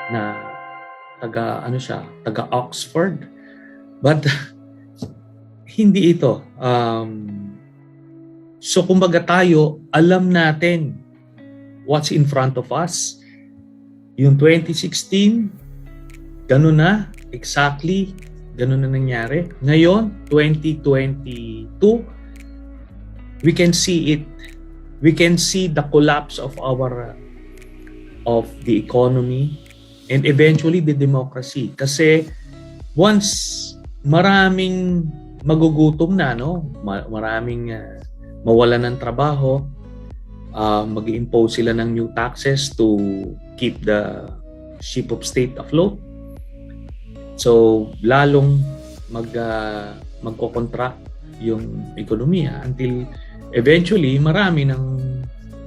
Na taga Oxford. But hindi ito. So kumbaga tayo, alam natin what's in front of us. Yung 2016, ganun na, exactly, ganun na nangyari. Ngayon, 2022, we can see it. We can see the collapse of the economy and eventually the democracy. Kasi once maraming magugutom na, no? Maraming mawalan ng trabaho, mag-impose sila ng new taxes to keep the ship of state afloat. So, lalong magko-contract yung ekonomiya until eventually marami nang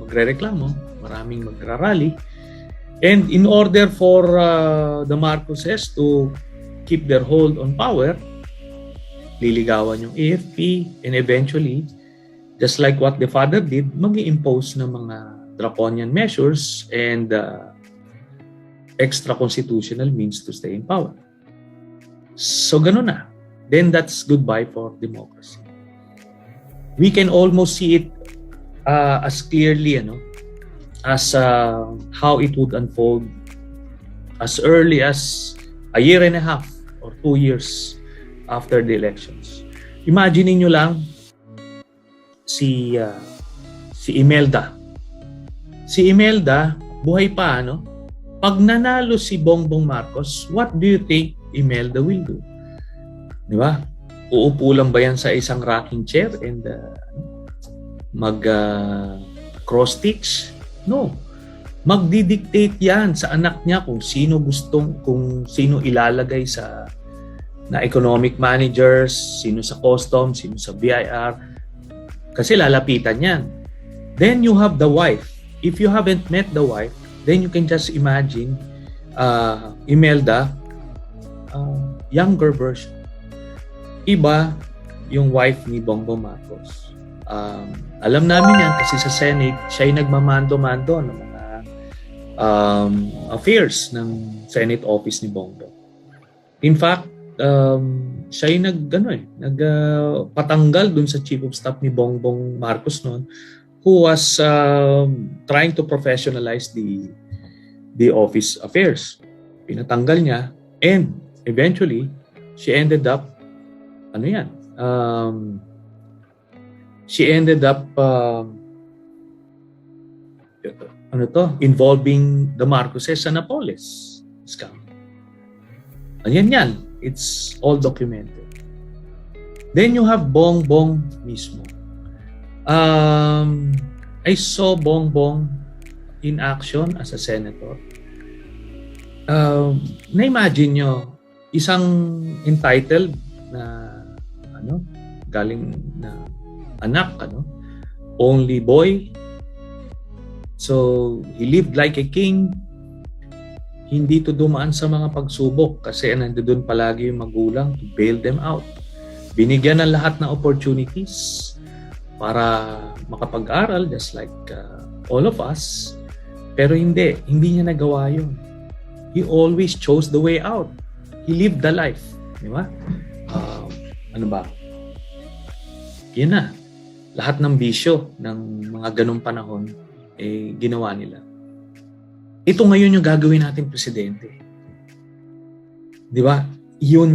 magrereklamo, maraming magrarally. And in order for the Marcoses to keep their hold on power, liligawan yung AFP, and eventually, just like what the father did, mag-i-impose ng mga draconian measures and extra-constitutional means to stay in power. So ganun na. Then that's goodbye for democracy. We can almost see it as clearly, as how it would unfold as early as a year and a half or 2 years after the elections. Imagine niyo lang si Imelda. Si Imelda, buhay pa, Pag nanalo si Bongbong Marcos, what do you think Imelda will do? Di ba? Uupo lang ba yan sa isang rocking chair and cross stitch? No. Magdidictate yan sa anak niya kung sino ilalagay na economic managers, sino sa customs, sino sa BIR. Kasi lalapitan yan. Then you have the wife. If you haven't met the wife, then you can just imagine Imelda, younger version. Iba yung wife ni Bongbong Marcos. Alam namin yan kasi sa Senate, siya yung nagmamando-mando ng mga affairs ng Senate office ni Bongbong. In fact, siya yung patanggal dun sa Chief of Staff ni Bongbong Marcos noon, who was trying to professionalize the office affairs. Pinatanggal niya, and eventually, she ended up involving the Marcoses sa Napoles scam. Yan. It's all documented. Then you have Bongbong mismo. I saw Bongbong in action as a senator. Na-imagine nyo, isang entitled na galing na anak, only boy. So, he lived like a king. Hindi to dumaan sa mga pagsubok kasi nandoon palagi yung magulang to bail them out. Binigyan ng lahat ng opportunities para makapag-aral just like all of us. Pero hindi niya nagawa yun. He always chose the way out. He lived the life. Di ba? Yun na. Lahat ng bisyo ng mga ganong panahon, ginawa nila. Ito ngayon yung gagawin natin presidente. Di ba? Yun.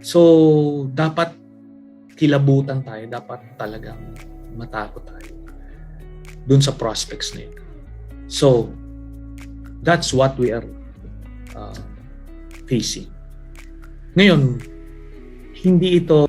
So, dapat kilabutan tayo. Dapat talagang matakot tayo dun sa prospects na yun. So, that's what we are facing. Ngayon, hindi ito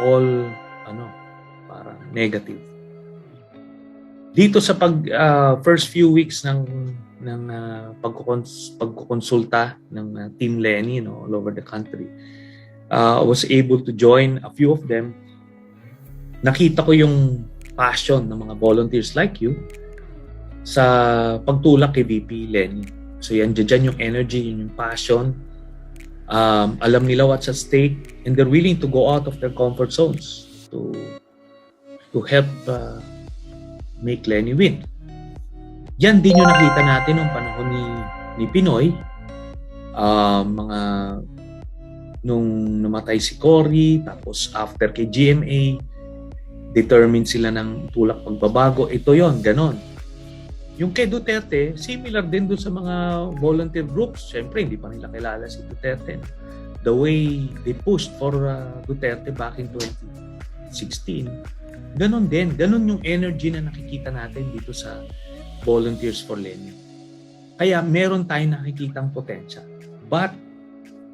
all parang negative. Dito sa first few weeks ng pagkukonsulta ng Team Lenny, all over the country, I was able to join a few of them. Nakita ko yung passion ng mga volunteers like you sa pagtulak kay VP Lenny. So yan, dyan yung energy, yun yung passion. Alam nila what's at stake, and they're willing to go out of their comfort zones to help make Lenny win. Yan din yung nakita natin nung panahon ni Pinoy. Nung namatay si Cory, tapos after kay GMA, determined sila ng tulak pagbabago. Ito yon, ganon. Yung kay Duterte, similar din doon sa mga volunteer groups. Siyempre, hindi pa nila kilala si Duterte. The way they pushed for Duterte back in 2016, ganon din. Ganon yung energy na nakikita natin dito sa Volunteers for Lenny. Kaya meron tayong nakikitang potential. But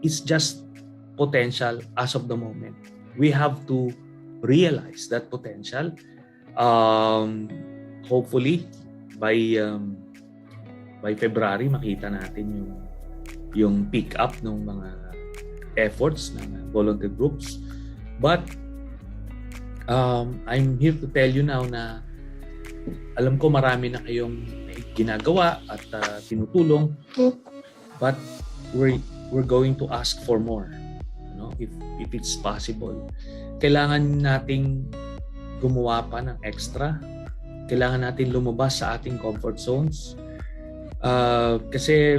it's just potential as of the moment. We have to realize that potential. Hopefully, by February, makita natin yung pick up ng mga efforts ng volunteer groups. But I'm here to tell you now na alam ko marami na kayong ginagawa at tinutulong, but we're going to ask for more, if it's possible. Kailangan nating gumawa pa ng extra. Kailangan natin lumabas sa ating comfort zones, kasi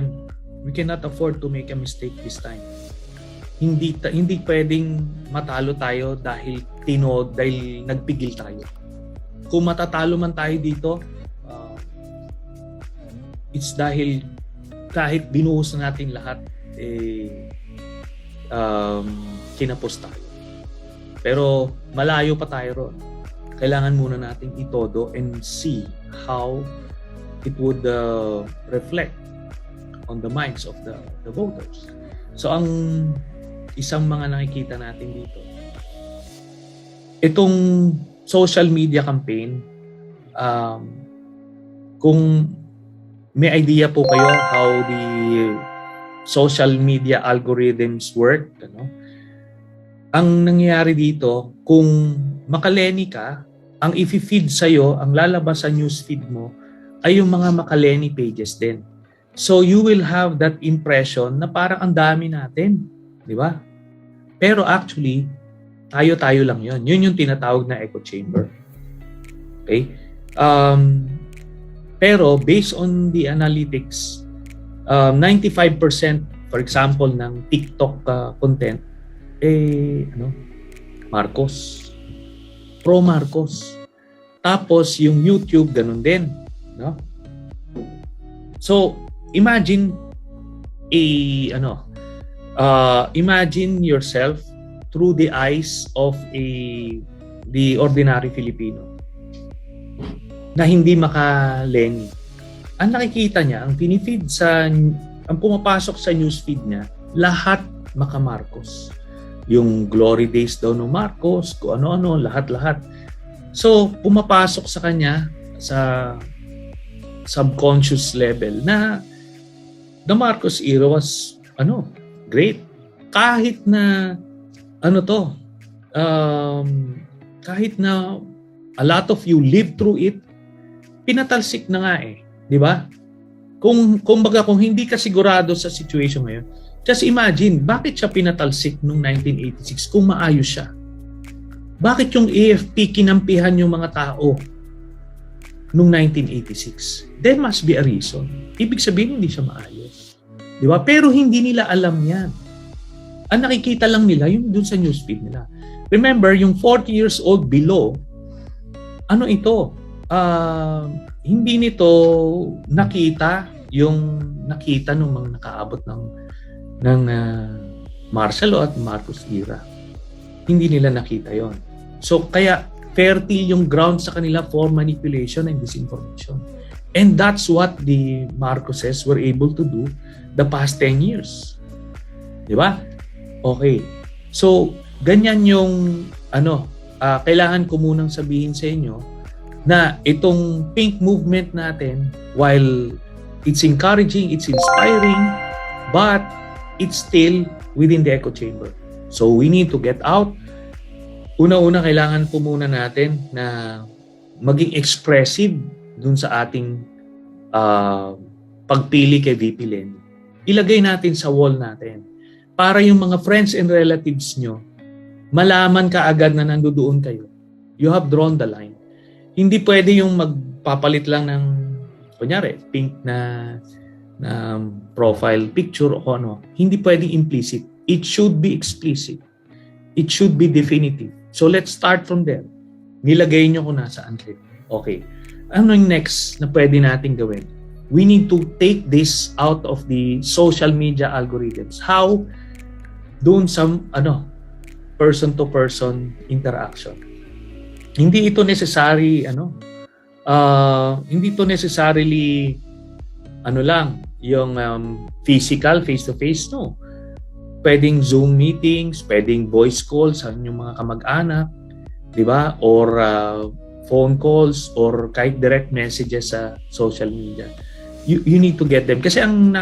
we cannot afford to make a mistake this time. Hindi pwedeng matalo tayo dahil nagpigil tayo. Kung matatalo man tayo dito, it's dahil kahit binuhos na natin lahat, kinapos tayo. Pero malayo pa tayo ron. Kailangan muna nating itodo and see how it would reflect on the minds of the voters. So ang isang mga nakikita natin dito, itong social media campaign, kung may idea po kayo how the social media algorithms work, ang nangyayari dito, kung makaleni ka, ang i-feed sa'yo, ang lalabas sa newsfeed mo, ay yung mga makaleni pages din. So you will have that impression na parang ang dami natin. Di ba? Pero actually, tayo-tayo lang yun. Yun yung tinatawag na echo chamber. Okay? Pero based on the analytics, 95% for example ng TikTok content, Marcos. Pro Marcos. Tapos yung YouTube, ganun din. No? So, imagine imagine yourself through the eyes of the ordinary Filipino na hindi makaleni. Ang nakikita niya, ang pumapasok sa newsfeed niya, lahat maka-Marcos. Yung glory days daw ng Marcos, kung ano-ano, lahat-lahat. So, pumapasok sa kanya sa subconscious level na the Marcos era was great. Kahit na kahit na a lot of you live through it, pinatalsik na nga di ba? Kung hindi ka sigurado sa situation ngayon, just imagine, bakit siya pinatalsik noong 1986 kung maayos siya? Bakit yung AFP kinampihan yung mga tao noong 1986? There must be a reason. Ibig sabihin, hindi siya maayos. Di ba? Pero hindi nila alam yan. Ang nakikita lang nila yung dun sa newsfeed nila. Remember, yung 40 years old below, hindi nito nakita yung nakita ng mga nakaabot ng martial law at Marcos era. Hindi nila nakita yon. So kaya fertile yung ground sa kanila for manipulation and disinformation. And that's what the Marcoses were able to do the past 10 years. Di ba? Okay. So ganyan yung kailangan ko munang sabihin sa inyo na itong pink movement natin, while it's encouraging, it's inspiring, but it's still within the echo chamber. So we need to get out. Una-una, kailangan po muna natin na maging expressive dun sa ating pagpili kay VP Leni. Ilagay natin sa wall natin para yung mga friends and relatives nyo malaman kaagad na nandoon kayo. You have drawn the line. Hindi pwede yung magpapalit lang ng kunyari pink na profile picture o ano. Hindi pwedeng implicit. It should be explicit. It should be definitive. So let's start from there. Nilagay nyo kung nasaan kayo. Okay. Ano yung next na pwede natin gawin? We need to take this out of the social media algorithms. How? Doon sa person-to-person interaction. Hindi ito necessary hindi ito necessarily lang yung physical face-to-face, no. Pwedeng Zoom meetings, pwedeng voice calls sa inyong mga kamag-anak, di ba? Or phone calls or kahit direct messages sa social media. You need to get them kasi ang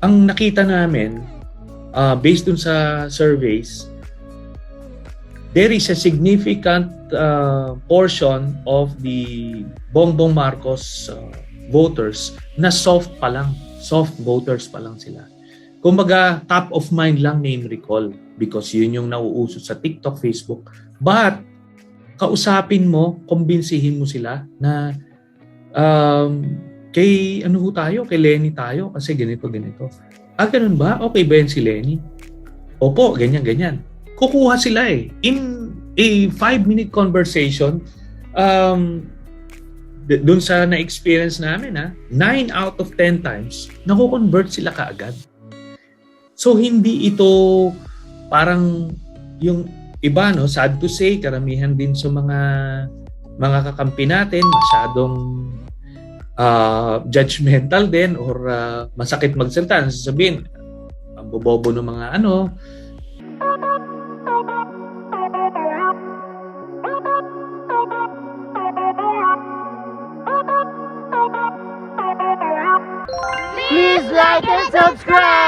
nakita namin based dun sa surveys, there is a significant portion of the Bongbong Marcos voters na soft voters pa lang sila. Kumbaga, top of mind lang name recall because yun yung nauuso sa TikTok, Facebook. But, kausapin mo, kumbinsihin mo sila na kay Leni tayo kasi ganito. Ganun ba? Okay ba yan si Leni? Opo, ganyan. Kukuha sila eh. In a 5-minute conversation, dun sa na-experience namin, 9 out of 10 times, naku-convert sila kaagad. So, hindi ito parang yung iba, sad to say, karamihan din sa mga kakampi natin, masyadong judgmental din or masakit magsalita. Sasabihin, ang bobobo ng mga Please like and subscribe!